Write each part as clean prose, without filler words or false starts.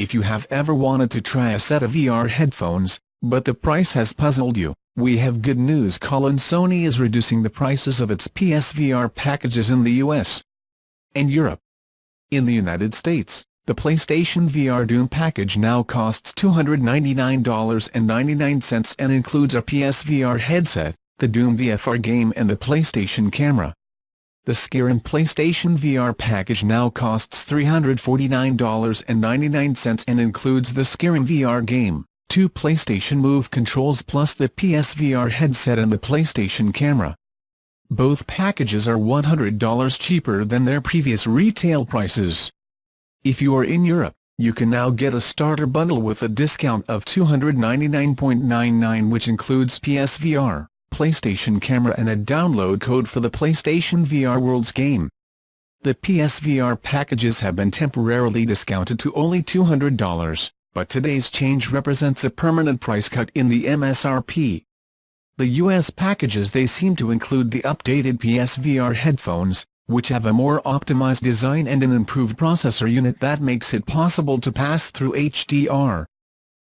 If you have ever wanted to try a set of VR headphones, but the price has puzzled you, we have good news. Sony is reducing the prices of its PSVR packages in the US and Europe. In the United States, the PlayStation VR Doom package now costs $299.99 and includes a PSVR headset, the Doom VFR game and the PlayStation camera. The Skyrim PlayStation VR package now costs $349.99 and includes the Skyrim VR game, 2 PlayStation Move controls plus the PSVR headset and the PlayStation camera. Both packages are $100 cheaper than their previous retail prices. If you are in Europe, you can now get a starter bundle with a discount of $299.99 which includes PSVR, PlayStation camera and a download code for the PlayStation VR Worlds game. The PSVR packages have been temporarily discounted to only $200, but today's change represents a permanent price cut in the MSRP. The US packages they seem to include the updated PSVR headphones, which have a more optimized design and an improved processor unit that makes it possible to pass through HDR.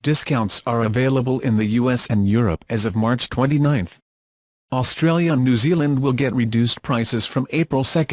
Discounts are available in the US and Europe as of March 29. Australia and New Zealand will get reduced prices from April 2.